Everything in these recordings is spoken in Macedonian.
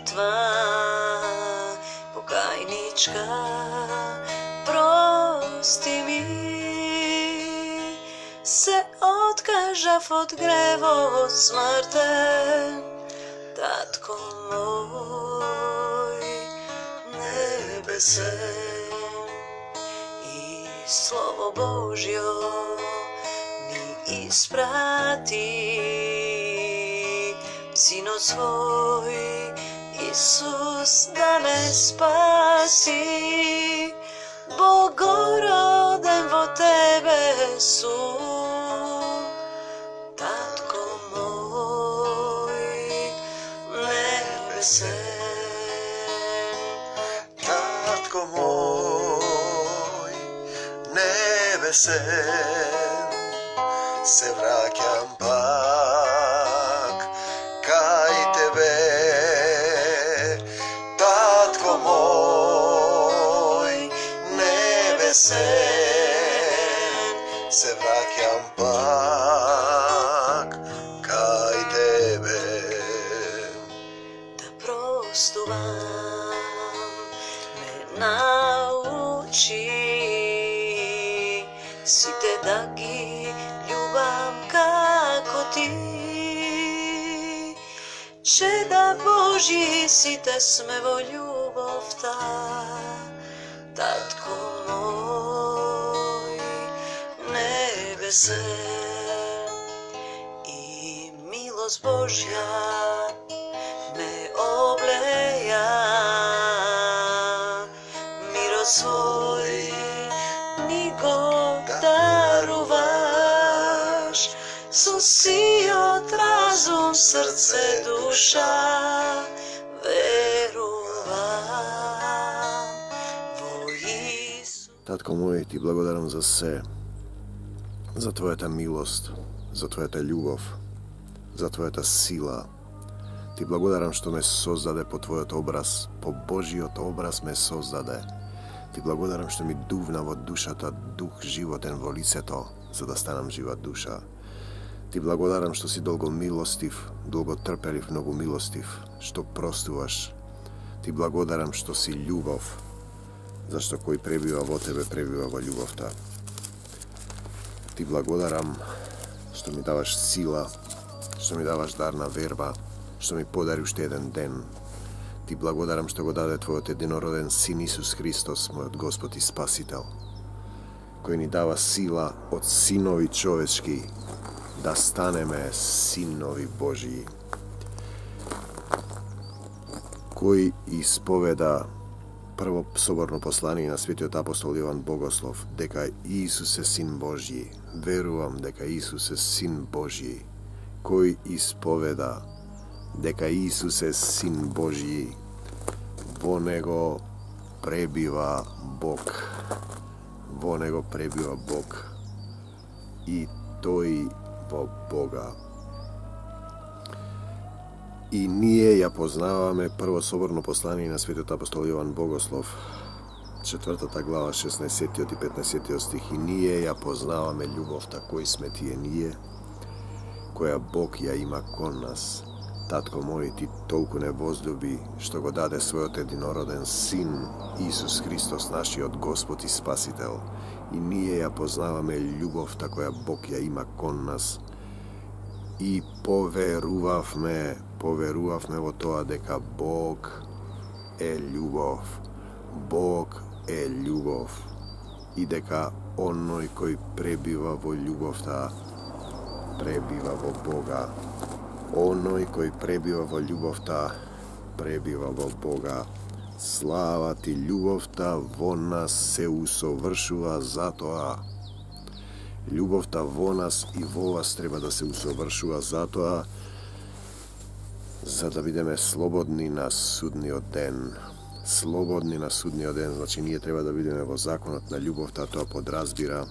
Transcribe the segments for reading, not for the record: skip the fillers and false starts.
molitva pokajnička, prosti mi se odkažav od grevo od smrten, Tatko moj nebese i slovo Božjo mi isprati. Sino svoj Isus da me spasi, Bogoroden vo tebe su, Tatko moj nebese. Tatko moj nebese, se vraćam pak kaj tebe. Tatko moj nebese, se vraćam pak kaj tebe. Da prostuvam me nauči, si te da gi ljubam kako ti. Čeda Božji si te smevo ljubov ta, Tatko moj nebese. I milost Božja me obleja, miro svoj niko daruvaš, susi od razum, srce, duša, veruvam vo Isu. Tatko moj, ti blagodaram za sve, za tvoja ta milost, za tvoja ta ljubav, za tvoja ta sila. Ti blagodaram što me sozdade po tvojot obraz, po Božijot obraz me sozdade. Ti blagodaram što mi duvna vo dušata duh životen vo lice to, za da stanam živa duša. Ti blagodaram što si dolgo milostiv, dolgo trpeliv, mnogo milostiv, što prostuvaš. Ti blagodaram što si ljubav, zašto koji prebiva vo tebe, prebiva vo ljubav ta. Ti blagodaram što mi davaš sila, što mi davaš darna verba, što mi podari ušte jedan den. Ti blagodaram što go dade tvojot jedinoroden Sin Isus Hristos, moj Gospod i Spasitel, koji ni dava sila od sinovi čovečki, da staneme sinovi Božiji, koji ispoveda prvo soborno poslanie na svetijot apostol Jovan Bogoslov, deka Isus je Sin Božji, verujem deka Isus je Sin Božji, koji ispoveda deka Isus je Sin Božji, vo nego prebiva Bog, vo nego prebiva Bog i toji vo Boga. I nije ja poznavame prvo soborno poslanie na svetijot apostol Jovan Bogoslov, 4. glava 16. i 15. stih. I nije ja poznavame ljubovta koji sme tije nije, koja Bog ja ima kon nas. Tatko moj, ti toliko ne возлюbi, što go dade svojot jedinoroden Sin Isus Hristos naši od Gospod i Spasitel. I nije ja poznavame ljubovta koja Bog ja ima kon nas. I poveruvavme vo toa deka Bog je ljubov. Bog je ljubov. I deka onoj koji prebiva vo ljubovta, prebiva vo Boga. Onoj koji prebiva vo ljubovta, prebiva vo Boga. Slava ti ljubovta vo nas se usovršuva zatoa. Ljubovta vo nas i vo vas treba da se usovršuva zatoa, za da budeme slobodni na sudnji den. Slobodni na sudnji den, znači nije treba da budeme vo zakonot na ljubovta, to podrazbira.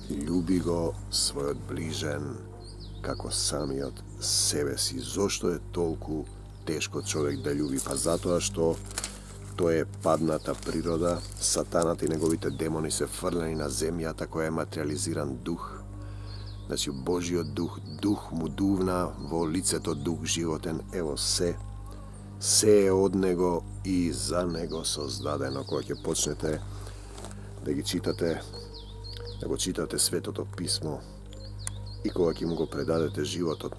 Ljubi go svoj bližen kako sami od sebe si. Zašto je toliko teško čovjek da ljubi? Pa zato što to je padната priroda, satanat i njegovite demoni se frljani na zemljata koja je materializiran duh. Znači Božio duh, duh mu duvna vo lice to duh životen, evo se. Се е од него и за него создадено. Кога ќе почнете да ги читате, да го читате Светото Писмо и кога ќе му го предадете животот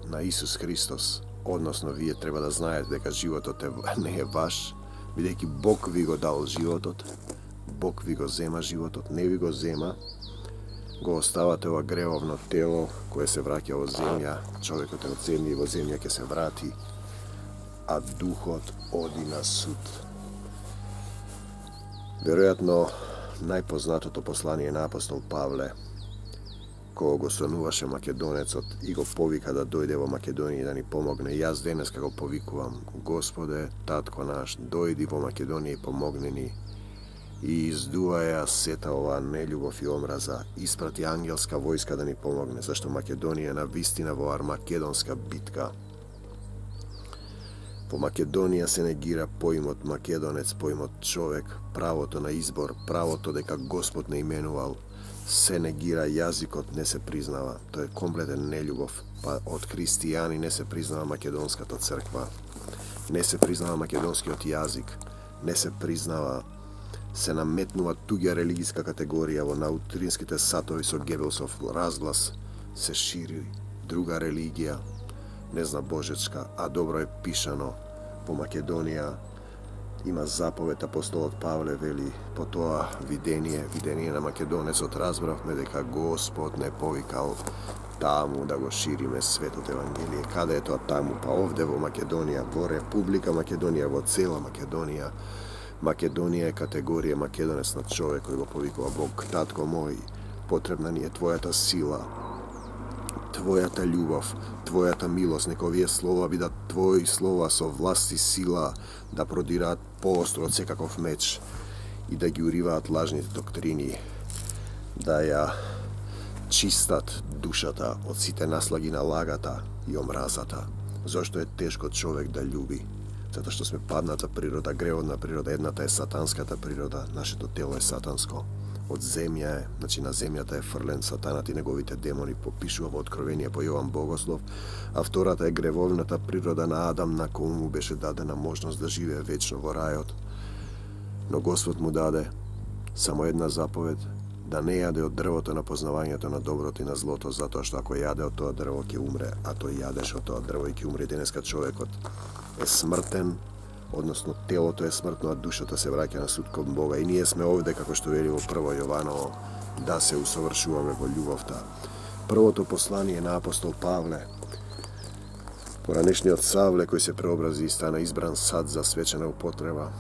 на Исус Христос, односно вие треба да знаете дека животот не е ваш, бидејќи Бог ви го дал животот, Бог ви го зема животот, не ви го зема, го оставате ова гревовно тело кое се враќа во земја, човекот е од земја и во земја ќе се врати, а духот оди на суд. Веројатно најпознатото послание на апостол Павле, кога го сонуваше македонецот и го повика да дојде во Македонија да ни помогне. Јас денеска го повикувам: Господе, Татко наш, дојди во Македонија и помогни ни. И издуваја сета оваа нељубов и омраза, испрати ангелска војска да ни помогне, зашто Македонија е на вистина во армакедонска битка. Во Македонија се негира поимот македонец, поимот човек, правото на избор, правото дека Господ не именувал, се негира, јазикот не се признава. Тоа е комплетен нељубов, па од христијани не се признава македонската црква, не се признава македонскиот јазик, не се признава, се наметнува туѓа религиска категорија во наутринските сатови со Гебелсов разглас, се шири друга религија, не зна божечка, а добро е пишано во Македонија. Има заповед, апостолот Павле вели, по тоа видение на македонецот разбравме дека Господ не повикал таму да го шириме светот Евангелие. Каде е тоа таму? Па овде во Македонија, во Република Македонија, во цела Македонија. Македонија е категорија македонец на човек кој го повикува Бог. Татко мој, потребна ни е Твојата сила, Твојата љубов, Твојата милост, нека овие слова бидат Твои слова со власт и сила, да продираат поостро од секаков меч и да ги уриваат лажните доктрини, да ја чистат душата од сите наслаги на лагата и омразата. Зошто е тешко човек да љуби? Затоа што сме падната природа, греводна природа. Едната е сатанската природа, нашето тело е сатанско. Од земја е, значи на земјата е фрлен сатанат и неговите демони, попишува во Откровение по Јован Богослов, а втората е гревовната природа на Адам, на кој му беше дадена можност да живее вечно во рајот. Но Господ му даде само една заповед, да не јаде од дрвото на познавањето на доброто и на злото, затоа што ако јаде од тоа дрво ќе умре, а тој јадеше од тоа дрво и ќе умре. Денеска човекот е смртен, односно телото е смртно, а душата се враќа на суд кон Бога. И ние сме овде, како што вели во Прво Јованово, да се усовршуваме во љубовта. Првото послание на апостол Павле, поранешниот Савле кој се преобрази и стана избран сад за свечена употреба,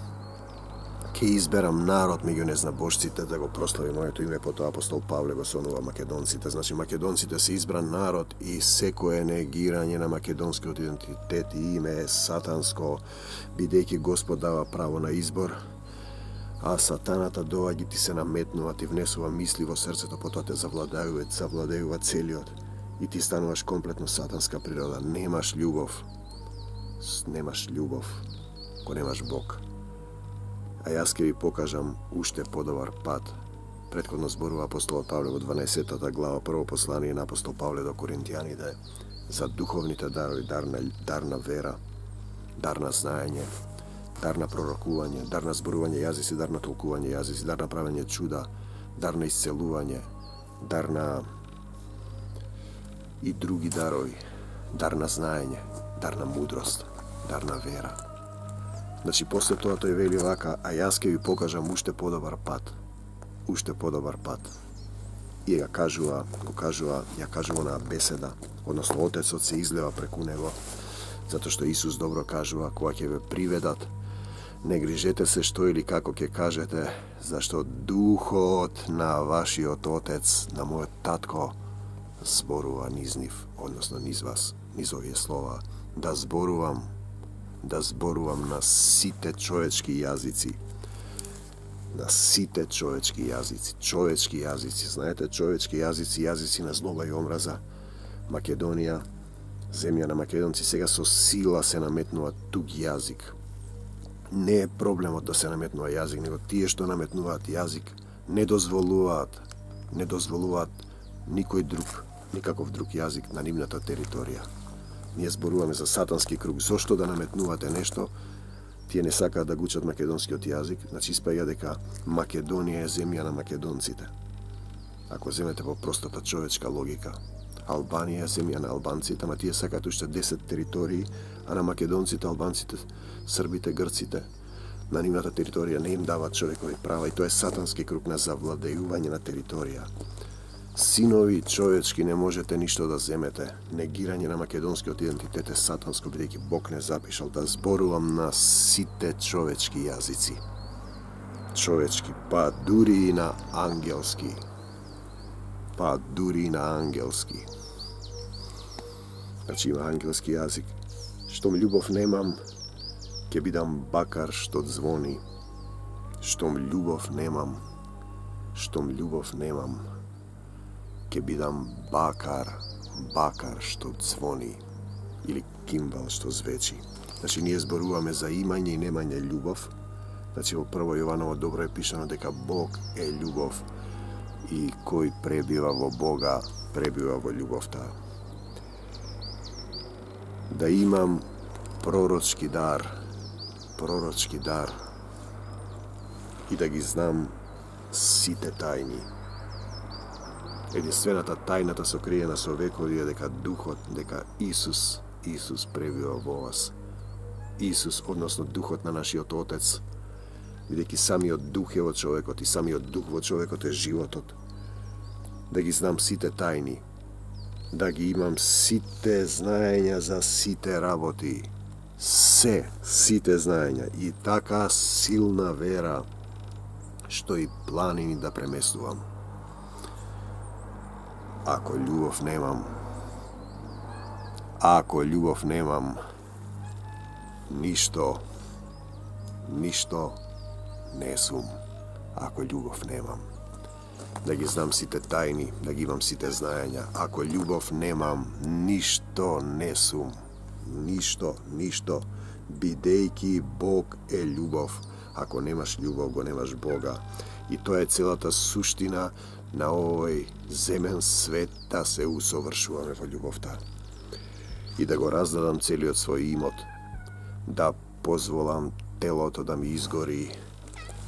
ќе изберам народ меѓу незнабожците да го прослави моето име. Потоа апостол Павле го сонува македонците. Значи македонците се избран народ и секое негирање на македонскиот идентитет и име е сатанско, бидејќи Господ дава право на избор, а сатаната доаѓа ти се наметнува, ти внесува мисли во срцето, потоа те завладеува целиот и ти стануваш комплетно сатанска природа. Немаш љубов кога немаш Бог. А јас ќе ви покажам уште подобар пат. Претходно зборува апостолот Павле во 12 глава, прво послание на апостол Павле до Коринтијаните, за духовните дарови, дар на вера, дар на знаење, дар на пророкување, дар на зборување јазици, дар на толкување јазици, дар на правење чуда, дар на исцелување, дар на и други дарови, дар на знаење, дар на мудрост, дар на вера. Значи, после тоа тој вели вака, а јас ќе ви покажам уште подобар пат. Уште подобар пат. И ја кажува на беседа, односно Отецот се излева преку него, затоа што Исус добро кажува, кога ќе ве приведат, не грижете се што или како ќе кажете, зашто Духот на вашиот Отец, на мојот Татко, зборува низ нив, односно низ вас, низ овие слова, да зборувам на сите човечки јазици. На сите човечки јазици. Знаете, човечки јазици, јазици на злоба и омраза. Македонија, земја на македонци, сега со сила се наметнува туг јазик. Не е проблемот да се наметнува јазик, него тие што наметнуваат јазик не дозволуваат никој друг, никаков друг јазик на нивната територија. Ние зборуваме за сатански круг. Зошто да наметнувате нешто? Тие не сакаат да го учат македонскиот јазик, значи испаѓа дека Македонија е земја на македонците. Ако земете по простата човечка логика, Албанија е земја на албанците, ама тие сакаат уште 10 територии, а на македонците, албанците, србите, грците, на нивната територија не им дават човекови права и тоа е сатански круг на завладејување на територија. Синови човечки не можете ништо да земете. Негирање на македонскиот идентитет е сатанско, бидејќи Бог не запишал да зборувам на сите човечки јазици. Човечки, па дури и на ангелски. Па дури и на ангелски. Значи има ангелски јазик. Штом љубов немам, ќе бидам бакар што звони. Штом љубов немам, ќе бидам бакар што звони, или кимвал што звечи. Значи ние зборуваме за имање и немање љубов. Значи во прво Јованово добро е пишано дека Бог е љубов и кој пребива во Бога, пребива во љубовта. Да имам пророчки дар и да ги знам сите тајни. Единствената тајната сокриена со векови е дека Духот, дека Исус пребива во вас. Исус, односно Духот на нашиот Отец, бидејќи самиот Дух е во човекот и самиот Дух во човекот е животот. Да ги знам сите тајни, да ги имам сите знаења за сите работи, сите знаења и така силна вера, што и планини да преместувам. Ако љубов немам, ништо не сум. Ако љубов немам, да ги знам сите тајни, да ги имам сите знаења. Ако љубов немам, ништо не сум. Ништо, бидејќи Бог е љубов. Ако немаш љубов, го немаш Бога. И тоа е целата суштина на овој земен свет, да се усовршуваме во љубовта. И да го раздадам целиот свој имот, да позволам телото да ми изгори,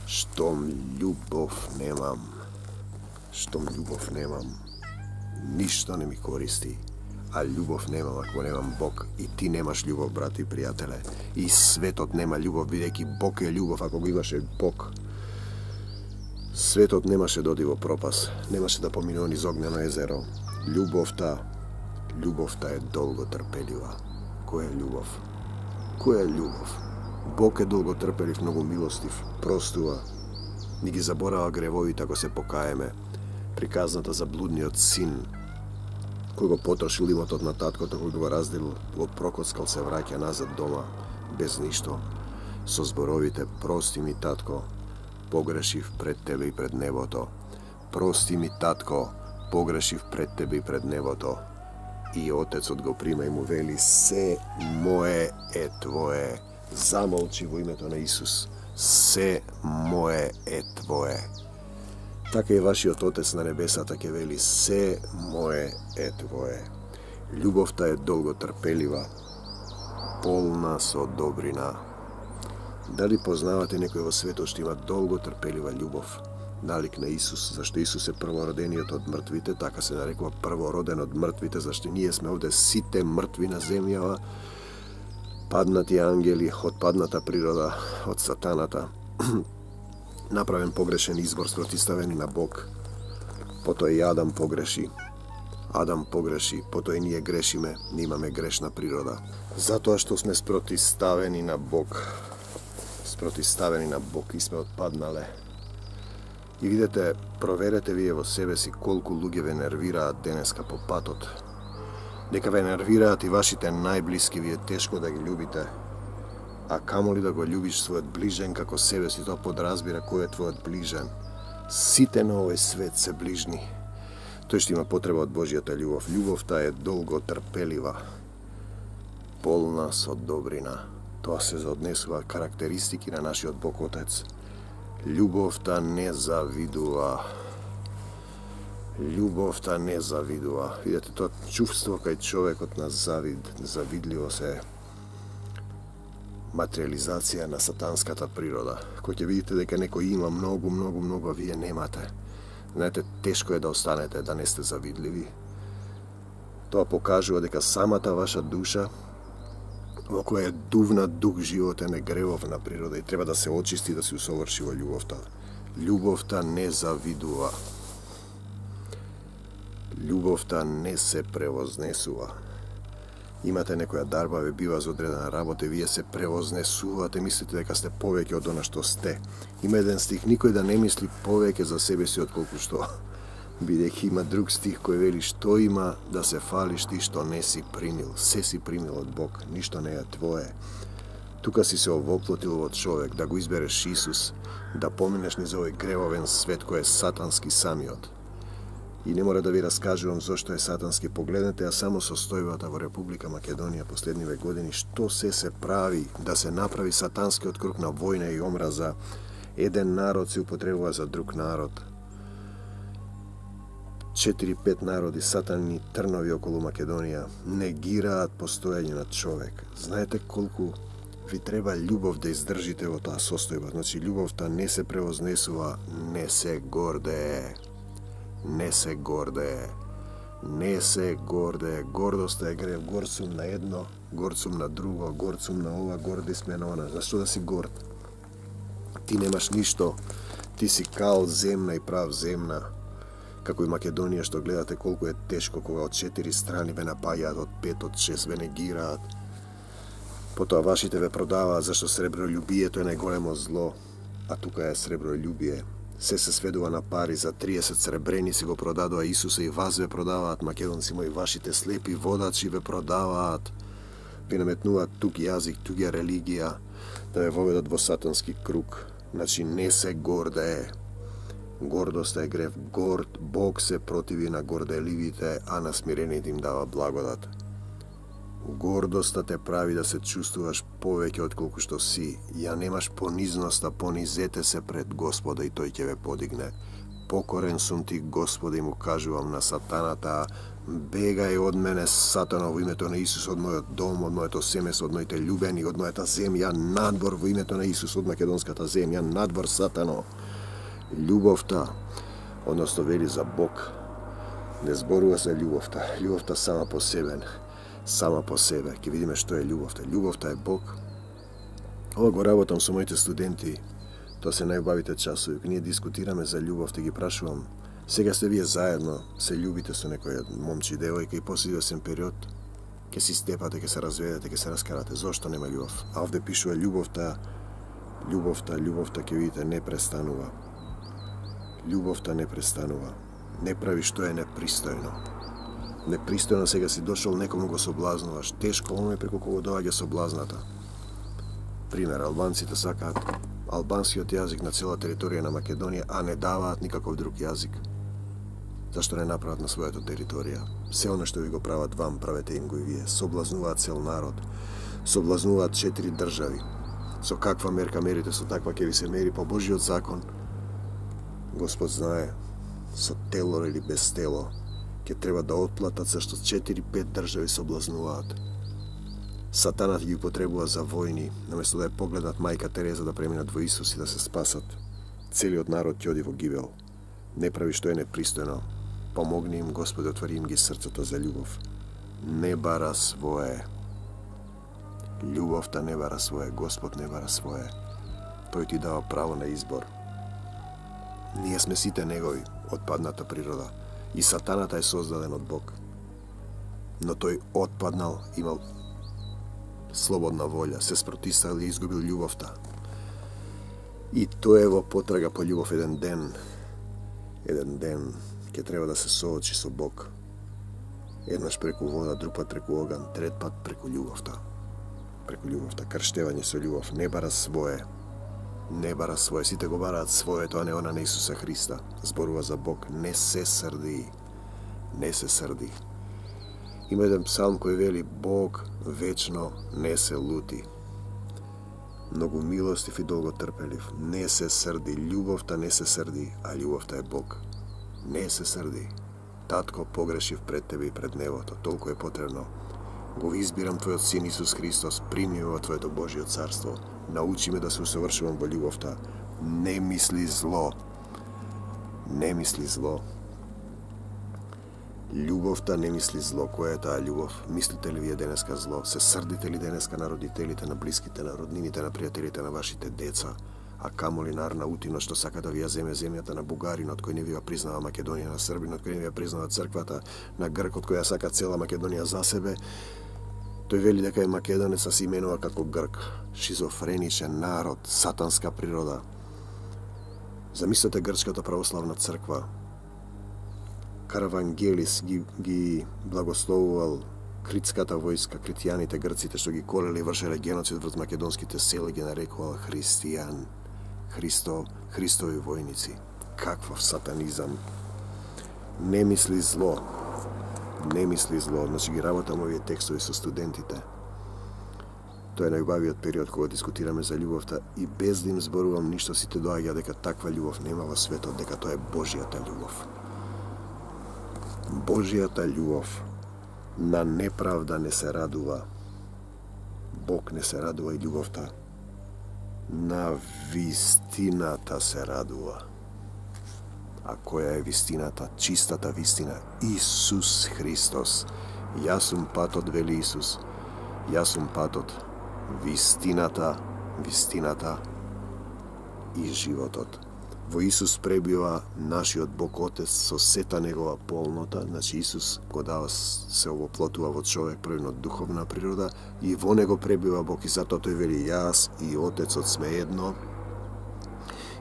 штом љубов немам, ништо не ми користи. А љубов немам ако немам Бог. И ти немаш љубов, брат и пријателе. И светот нема љубов, бидејќи Бог е љубов. Ако го имаше Бог, светот немаше да оди во пропас, немаше да поминува низ огнено езеро. Љубовта е долго трпелива. Која е љубов? Бог е долго трпелив, многу милостив, простува. Ни ги заборава гревовите ако се покаеме. Приказната за блудниот син, кој го потрошил имотот на таткото, кој го разделил, го прокоцкал, се враќа назад дома, без ништо, со зборовите: прости ми, татко, погрешив пред тебе и пред небото. Прости ми, татко, погрешив пред тебе и пред небото. И отецот го прима и му вели: се мое е твое. Замолчи во името на Исус. Се мое е твое. Така и вашиот Отец на небесата ќе вели: се мое е твое. Љубовта е долго трпелива, полна со добрина. Дали познавате некој во светот што има долго трпелива љубов? Налик на Исус, зашто Исус е првородениот од мртвите, така се нарекува првороден од мртвите, зашто ние сме овде сите мртви на земјава, паднати ангели, од падната природа, од сатаната, направен погрешен избор, спротиставени на Бог. Потоа и Адам погреши, потоа и ние грешиме, ние имаме грешна природа. Затоа што сме спротиставени на Бог и сме отпаднале. И видете, проверете вие во себе си колку луѓе ве нервираат денеска по патот. Дека ве нервираат и вашите најблиски, ви е тешко да ги љубите. А камоли да го љубиш својот ближен како себе си, тоа подразбира кој е твојот ближен. Сите на овој свет се ближни. Тој што има потреба од Божјата љубов. Љубовта е долго трпелива, полна со добрина. Тоа се заоднесува карактеристики на нашиот Бог Отец. Љубовта не завидува. Љубовта не завидува. Видете, тоа чувство кај човекот на завидливост е материализација на сатанската природа. Кој ќе видите дека некој има многу, а вие немате. Знаете, тешко е да останете, да не сте завидливи. Тоа покажува дека самата ваша душа, во која е дувнат дух животен, е гревовна природа и треба да се очисти, да се усоврши во љубовта. Љубовта не завидува. Љубовта не се превознесува. Имате некоја дарба, ве бива за одредена работа и вие се превознесувате, мислите дека сте повеќе од она што сте. Има еден стих, никој да не мисли повеќе за себе си отколку што. Бидејќи има друг стих кој вели, што има да се фалиш ти што не си примил. Се си примил од Бог, ништо не е твое. Тука си се овоплотил во човек, да го избереш Исус, да поминеш низ овој гревовен свет кој е сатански самиот. И не мора да ви раскажувам зошто е сатански. Погледнете, а само состојбата во Република Македонија последниве години, што се прави да се направи сатанскиот круг на војна и омраза. Еден народ се употребува за друг народ. 4-5 народи, сатани трнови околу Македонија, негираат постоење на човек. Знаете колку ви треба љубов да издржите во таа состојба. Значи, љубовта не се превознесува, не се гордее. Не се гордее. Не се гордее. Гордоста е грев. Горд сум на едно, горд сум на друго, горд сум на ова, горди сме на она. Зашто да си горд? Ти немаш ништо. Ти си кал земна и прав земна. Како и Македонија, што гледате колку е тешко кога од 4 страни ве напаѓаат, од 5, од 6 ве негираат. Потоа вашите ве продаваат, зашто сребролюбието е најголемо зло, а тука е сребролюбие. Се сведува на пари, за 30 сребрени си го продадоа Исуса и вас ве продаваат, македонци мои, вашите слепи водачи ве продаваат. Ви наметнуваат тук јазик, туѓа религија, да ве воведат во сатански круг. Значи, не се гордее. Гордоста е грев. Горд, Бог се противи на горделивите, а на смирените им дава благодат. Гордоста те прави да се чувствуваш повеќе отколку што си. Ја немаш понизноста, понизете се пред Господа и тој ќе ве подигне. Покорен сум ти, Господи, му кажувам на сатаната, бегај од мене, сатана, во името на Исус, од мојот дом, од моето семејство, од моите љубени, од мојата земја, надвор во името на Исус, од македонската земја, надвор, сатано. Љубовта, односно вели за Бог, не зборува за љубовта. Љубовта сама по себе. Сама по себе. Ќе видиме што е љубовта. Љубовта е Бог. Ова го работам со моите студенти. Тоа се најубавите часови. Ние дискутираме за љубовта и ги прашувам. Сега сте вие заедно, се љубите со некој момче и девојка и после извесен период ќе си степате, ќе се разведете, ќе се раскарате. Зошто нема љубов? А овде пишува љубовта ќе видите не престанува. Љубовта не престанува. Не прави што е непристојно. Непристојно сега си дошол, некому го соблазнуваш. Тешко оној преку кого доаѓа соблазната. Пример, албанците сакаат албанскиот јазик на цела територија на Македонија, а не даваат никаков друг јазик. Зашто не направат на својата територија? Се оно што ви го прават вам, правете им го и вие. Соблазнуваат цел народ. Соблазнуваат 4 држави. Со каква мерка мерите, со таква ќе ви се мери по Божиот закон. Господ знае, со тело или без тело, ќе треба да отплатат зашто 4-5 држави соблазнуваат. Сатанат ги употребува за војни, наместо да ја погледнат мајка Тереза да преминат во Исус и да се спасат. Целиот народ ќе оди во гибел. Не прави што е непристојно. Помогни им, Господи, отвори им ги срцата за љубов. Не бара свое. Љубовта не бара свое, Господ не бара свое. Тој ти дава право на избор. Ние сме сите негови, отпадната природа. И сатаната е создаден од Бог. Но тој отпаднал, имал слободна волја, се спротиставил и изгубил љубовта. И тој е во потрага по љубов еден ден ќе треба да се соочи со Бог. Еднаш преку вода, друг пат преку оган, трет пат преку љубовта. Преку љубовта, крштевање со љубов, не бара свое. Не бара свое, сите го бараат своето, а не она на Исуса Христа. Зборува за Бог, не се срди. Не се срди. Има еден псалм кој вели, Бог вечно не се лути. Многу милостив и долго трпелив. Не се срди. Љубовта не се срди, а љубовта е Бог. Не се срди. Tatko, pogrešив pred Tebi i pred nебото. Толку е потребно. Го избирам Твојот Син Исус Христос, прими ме во Твоето Божие царство. Научи ме да се усовршувам во љубовта. Не мисли зло. Не мисли зло. Љубовта не мисли зло. Која е таа љубов? Мислите ли вие денеска зло? Се срдите ли денеска на родителите, на блиските, на роднините, на пријателите на вашите деца? А камоли на Арнаутинот што сака да ви ја земе земјата, на бугаринот кој не ви ја признава Македонија, на србинот кој не ви ја признава црквата, на гркот кој ја сака цела Македонија за себе. Тој вели дека е македонец, а се именува како грк. Шизофреничен народ, сатанска природа. Замислете грчката православна црква. Каравангелис ги благословувал критската војска, критијаните, грците што ги колели и вршеле геноцид врз македонските сели, ги нарекувал христијан. Христови војници. Каков сатанизам. Не мисли зло. Не мисли зло. Значи ги работам овие текстови со студентите. Тоа е најубавиот период кога дискутираме за љубовта и без да им зборувам ништо, сите доаѓа дека таква љубов нема во светот, дека тоа е Божјата љубов. Божјата љубов на неправда не се радува. Бог не се радува и љубовта на вистината се радува. А која е вистината? Чистата вистина. Исус Христос. Јас сум патот, вели Исус. Јас сум патот, вистината и животот. Во Исус пребива нашиот Бог Отец со сета негова полнота. Значи Исус го дава, се овоплотува во човек, првно духовна природа, и во него пребива Бог. И затоа тој вели: јас и Отецот сме едно,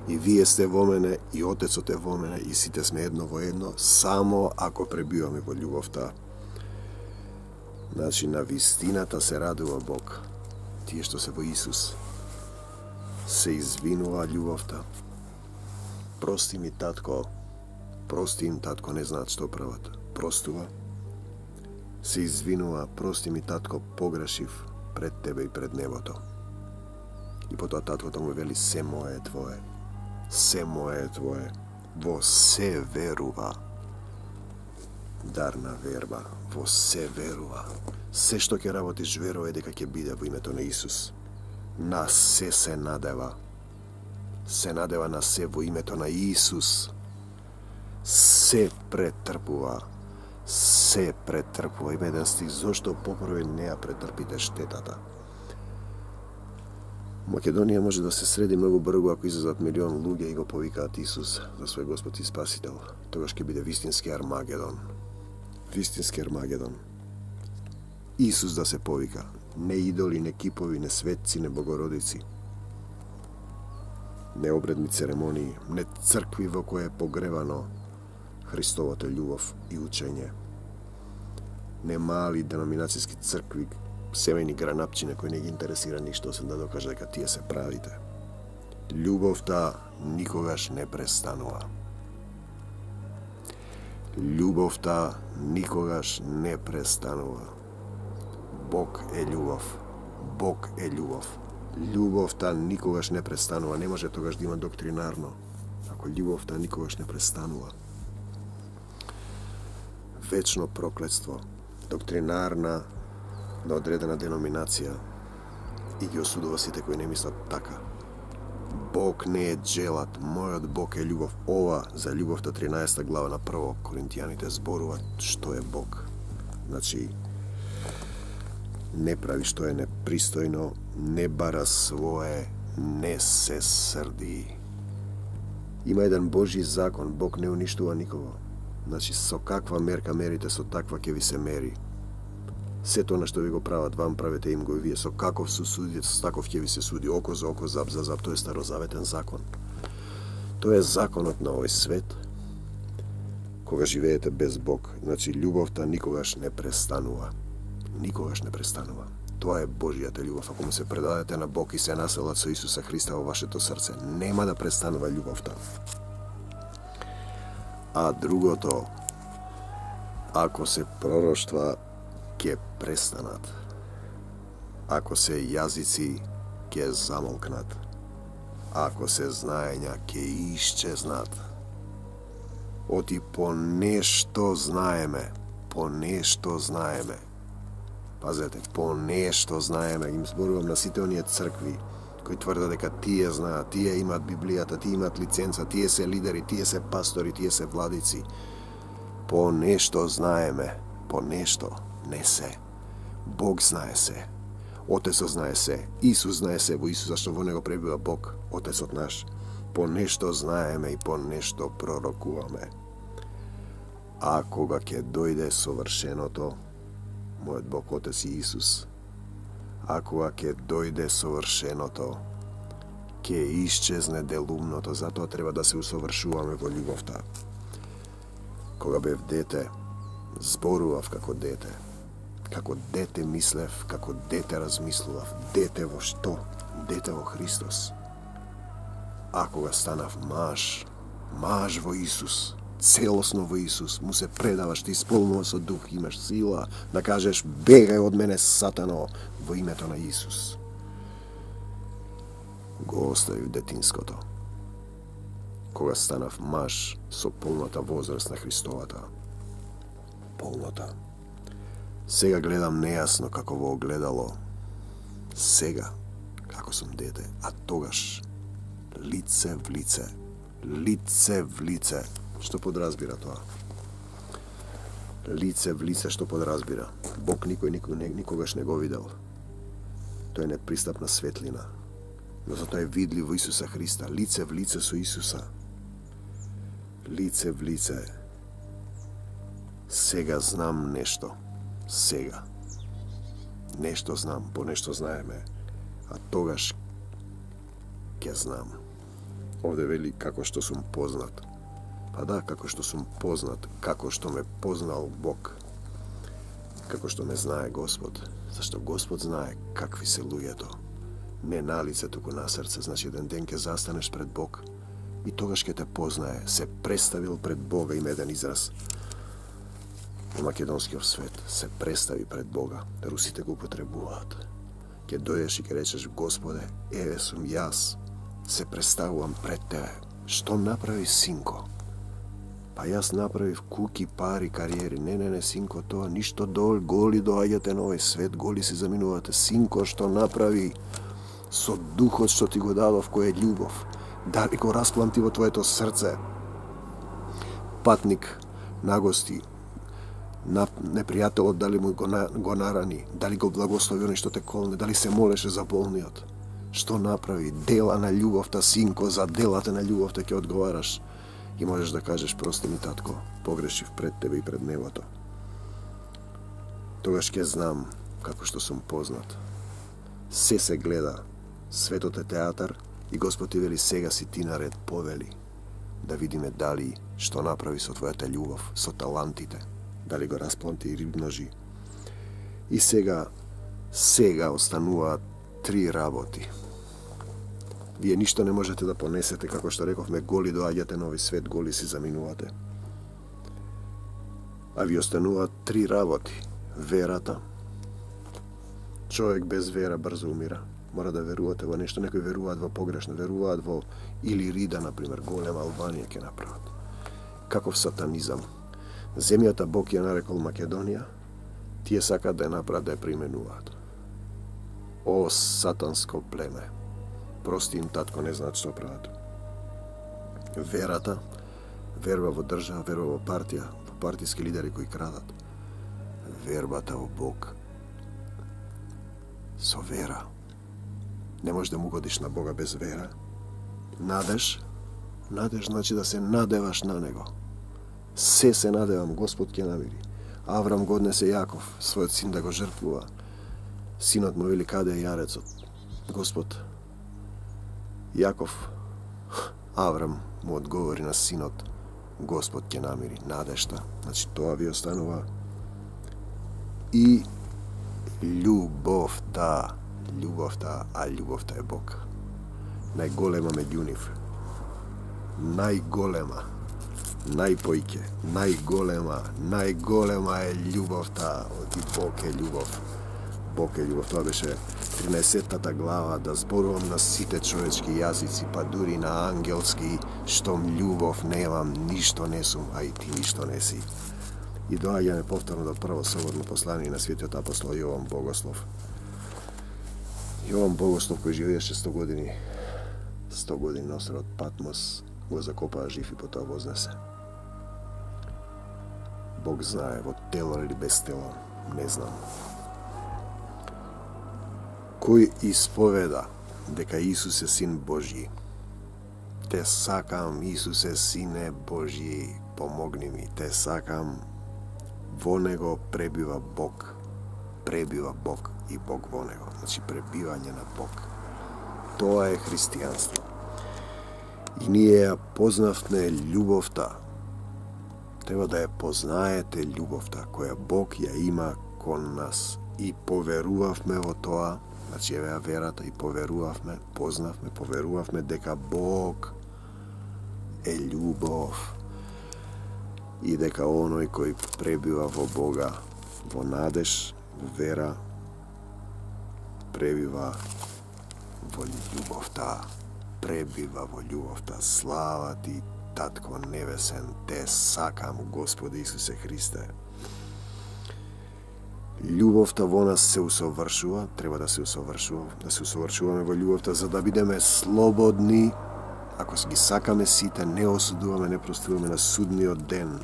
и вие сте во мене, и Отецот е во мене, и сите сме едно во едно, само ако пребиваме во љубовта. Значи, на вистината се радува Бог. Тие што се во Исус се извинува љубовта. Прости ми, татко. Прости им, татко, не знаат што прават. Простува. Се извинува: прости ми, татко, погрешив пред тебе и пред небото. И потоа таткото му вели: се мое е твое. Се мое е твое. Во се верува. Дарна верба. Во се верува. Се што ќе работиш, верува дека ќе биде во името на Исус. На се надева. Се надева на се во името на Исус. Се претрпува. Се претрпува. Има еден стих: зошто попрво не ја претрпите штетата. Македонија може да се среди многу брзо ако излезат милион луѓе и го повикаат Исус за свој Господ и Спасител. Тогаш ќе биде вистински Армагедон. Вистински Армагедон. Исус да се повика. Не идоли, не кипови, не светци, не богородици. Не обредни церемонии, не цркви во која е погревано Христовата љубов и учење. Не мали деноминацијски цркви, семејни гранапчине кои не ги интересира ништо, освен да докаже дека тие се правите. Љубовта никогаш не престанува. Љубовта никогаш не престанува. Бог е љубов. Бог е љубов. Љубовта никогаш не престанува. Не може тогаш да има доктринарно, ако љубовта никогаш не престанува. Вечно проклетство, доктринарна на одредена деноминација и ги осудува сите кои не мислат така. Бог не е джелат, мојот Бог е љубов. Ова за љубовта 13 глава на 1 Коринтијаните зборува што е Бог. Значи, не прави што е непристојно, не бара свое, не се срди. Има еден Божји закон: Бог не уништува никого. Значи, со каква мерка мерите, со таква ќе ви се мери. Сето на што ви го прават вам, правете им го и вие. Со каков се судите, со таков ќе ви се суди. Око за око, зап за зап. Тоа е старозаветен закон. Тоа е законот на овој свет, кога живеете без Бог. Значи, љубовта никогаш не престанува. Никогаш не престанува. Тоа е Божјата љубов. Ако му се предадете на Бог и се населат со Исуса Христа во вашето срце, нема да престанува љубовта. А другото, ако се пророштва, ќе престанат. Ако се јазици, ќе замолкнат. Ако се знаења, ќе исчезнат. Оти по нешто знаеме. По нешто знаеме. Пазете, по нешто знаеме. Им зборувам на сите оние цркви кои тврдат дека тие знаат, тие имат Библијата, тие имат лиценца, тие се лидери, тие се пастори, тие се владици. По нешто знаеме. По нешто не се. Бог знае се. Отецот знае се. Исус знае се во Исус, зашто во него пребива Бог, Отецот наш. По нешто знаеме и по нешто пророкуваме. А кога ќе дојде совршеното, мојот Бог Отец и Исус, а кога ќе дојде совршеното, ќе исчезне делумното, затоа треба да се усовршуваме во љубовта. Кога бев дете, зборував како дете. Како дете мислев, како дете размислував. Дете во што? Дете во Христос. А кога станав маж во Исус, целосно во Исус, му се предаваш, ти исполнуваш со дух, имаш сила да кажеш бегај од мене сатано во името на Исус. Го оставив детинското. Кога станав маж со полната возраст на Христовата. Полната. Сега гледам нејасно како во огледало. Сега, како сум дете, а тогаш лице в лице. Лице в лице. Што подразбира тоа? Лице в лице, што подразбира? Бог никогаш не го видел. Тој е непристапна светлина. Но затоа е видлив во Исуса Христа. Лице в лице со Исуса. Лице в лице. Сега знам нешто. Сега. Нешто знам, по нешто знаеме. А тогаш ќе знам. Овде вели како што сум познат. Па да, како што сум познат, како што ме познал Бог. Како што ме знае Господ. Зашто Господ знае какви се луѓето. Не на лице, туку на срце. Значи, еден ден ќе застанеш пред Бог и тогаш ќе те познае. Се представил пред Бога, има еден израз во македонскиот свет. Се представи пред Бога. Русите го употребуваат. Ќе дојдеш и ќе речеш, Господе, еве сум јас. Се представувам пред тебе. Што направи синко? Па јас направив куки, пари, кариери. Не, синко, тоа ништо голи доаѓате на овој свет, голи си заминувате. Синко, што направи со духот што ти го дадов, кој е љубов. Дали го распланти во твоето срце? Патник на гости, на непријателот, дали му го нарани, дали го благослови оној што те колне, дали се молеше за болниот. Што направи? Дела на љубовта, синко, за делата на љубовта ќе одговараш. И можеш да кажеш, прости ми, татко, погрешив пред тебе и пред небото. Тогаш ќе знам како што сум познат. Се гледа. Светот е театар и Господ ти вели, сега си ти наред, повели. Да видиме дали што направи со твојата љубов, со талантите. Дали го распланти и множи. И сега остануваат 3 работи. Вие ништо не можете да понесете, како што рековме, голи доаѓате на овој свет, голи си заминувате. А ви остануваат 3 работи. Верата. Човек без вера брзо умира. Мора да верувате во нешто. Некои веруваат во погрешно, веруваат во Илирида, например, голема Албанија ќе направат. Каков сатанизам. Земјата Бог ја нарекол Македонија, тие сакаат да ја направат, да ја применуваат. О, сатанско племе. Прости им, татко, не знаат што прават. Верата, верба во држава, верба во партија, во партиски лидери кои крадат. Вербата во Бог. Со вера. Не можеш да му годиш на Бога без вера. Надеж значи да се надеваш на Него. Се надевам, Господ ќе намири. Аврам го однесе Јаков, својот син да го жртвува. Синот му вели, каде е јарецот? Господ, Јаков, Аврам му одговори на синот, Господ ќе намири, надежта. Значи тоа ви останува. И љубовта, а љубовта е Бог. Најголема меѓу нив. Најголема, најпојќе, најголема е љубовта. И Бог е љубов. Бог е љубов. Тоа беше 13-тата глава, да зборувам на сите човечки јазици, па дури на ангелски, штом љубов немам, ништо не сум, а и ти ништо не си. И доаѓаме повторно до прво соборно послание на светиот апостол Јован Богослов. Јован Богослов, кој живееше 100 години, 100 години на островот Патмос, го закопаа жив и потоа вознесе. Бог знае, во тело или без тело, не знам. Кој исповеда дека Исус е Син Божји, те сакам, Исусе, Сине Божји, помогни ми, те сакам, во него пребива Бог и Бог во него. Значи пребивање на Бог. Тоа е христијанство. И ние ја познавме љубовта. Треба да ја познаете љубовта која Бог ја има кон нас. И поверувавме во тоа, значи еве верата, и поверувавме, познавме, поверувавме дека Бог е љубов. И дека оној кој пребива во Бога, во надеж, во вера, пребива во љубовта. Пребива во љубовта. Слава ти, Татко Небесен, те сакам, Господи Исусе Христе. Љубовта во нас се усовршува, треба да се усовршуваме во љубовта, за да бидеме слободни. Ако ги сакаме сите, не осудуваме, не простуваме на судниот ден.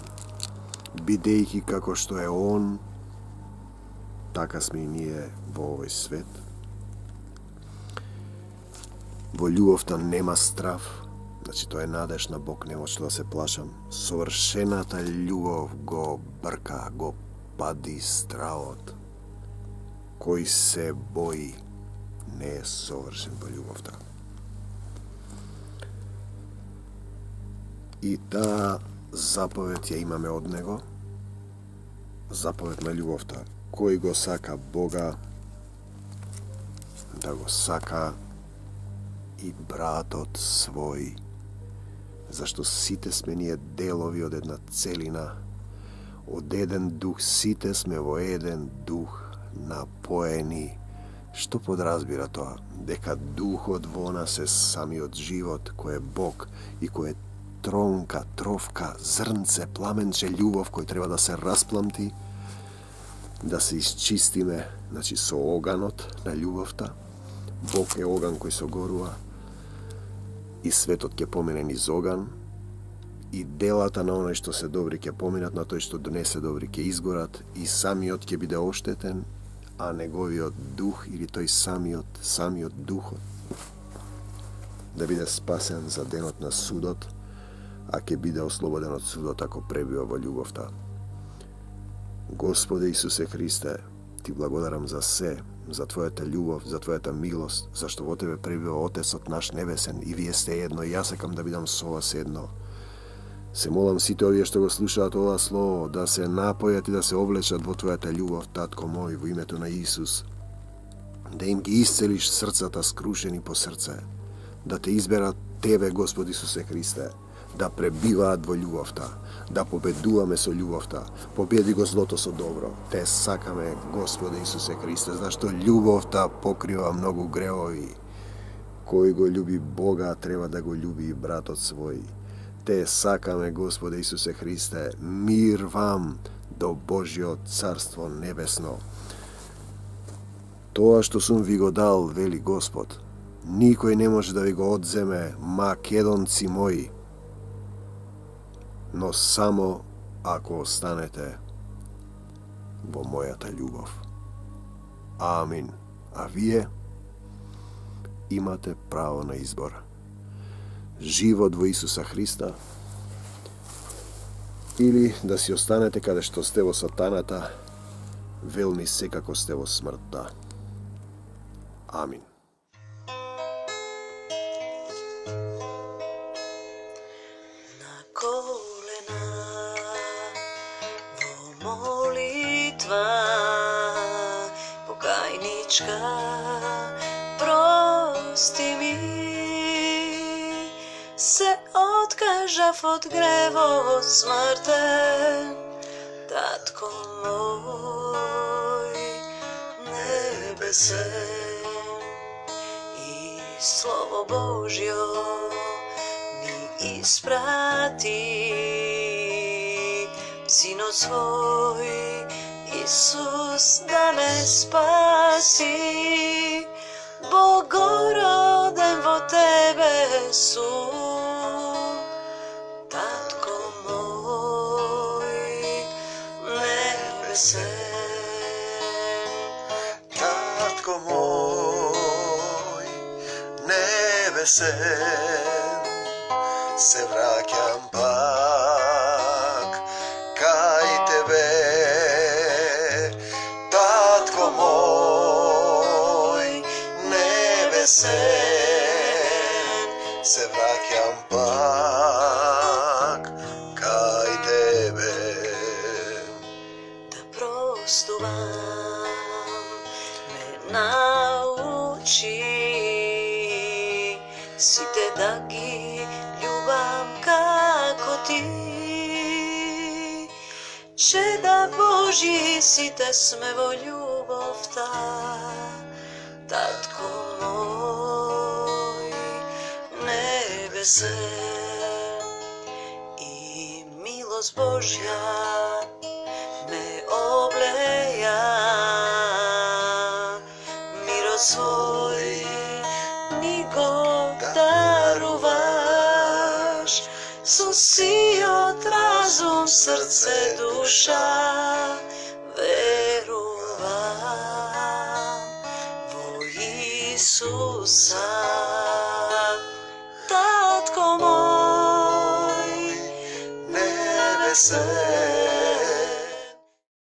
Бидејќи како што е Он, така сме и ние во овој свет. Во љубовта нема страв, значи тоа е надеж на Бог, нема што да се плашам. Совршената љубов го брка, го пади стравот. Кој се бои, не е совршен во љубовта. И таа заповед ја имаме од Него, заповед на љубовта. Кој го сака Бога, да го сака и братот свој, зашто сите сме ние делови од една целина, од еден дух, сите сме во еден дух напоени. Што подразбира тоа? Дека духот во нас е самиот живот, кој е Бог и кој е тронка, тровка, зрнце, пламенче љубов кој треба да се распламти, да се исчистиме, значи со оганот на љубовта. Бог е оган кој согорува и светот ќе помине низ оган и делата на оној што се добри ќе поминат, на тој што не се добри ќе изгорат и самиот ќе биде оштетен, а неговиот дух или тој самиот духот да биде спасен за денот на судот, а ќе биде ослободен од судот ако пребива во љубовта. Господи Исусе Христе, ти благодарам за се, за Твојата љубов, за Твојата милост, зашто во Тебе пребива Отецот наш небесен и Вие сте едно и јас сакам да бидам со вас едно. Се молам сите овие што го слушаат ова слово да се напојат и да се облечат во Твојата љубов, Татко мој, во името на Исус. Да им ги исцелиш срцата скрушени по срце, да те изберат Тебе, Господи Исусе Христе, да пребиваат во љубовта, да победуваме со љубовта. Победи го злото со добро. Те сакаме, Господи Исусе Христе, зашто љубовта покрива многу гревови. Кој го љуби Бога, треба да го љуби и братот свој. Те сакаме, Господи Исусе Христе, мир вам до Божјиот Царство Небесно. Тоа што сум ви го дал, вели Господ, никој не може да ви го одземе, македонци мои, но само ако останете во мојата љубов. Амин. А вие имате право на избор. Живот во Исуса Христа или да си останете каде што сте во сатаната, велни секако сте во смртта. Амин. Покајничка, прости ми, се откажав од гревот смртен, Татко мој, не nebese i slovo Božjo mi isprati. Sino svoj Isus da me spasi, Bogoroden vo tebe su, Tatko moj nebese. Tatko moj nebesen, se vraćam pak kaj tebe. Tatko moj nebesen, se vraćam pak kaj tebe. Da prostuvam me nauči, si te da gi ljubam kako ti. Čeda Božji si te smevo ljubov ta, Tatko moj nebese. I milost Božja me obleja, miro svoj nigo daruvaš, susijot razum, srce, duša, veruvam vo Isusa.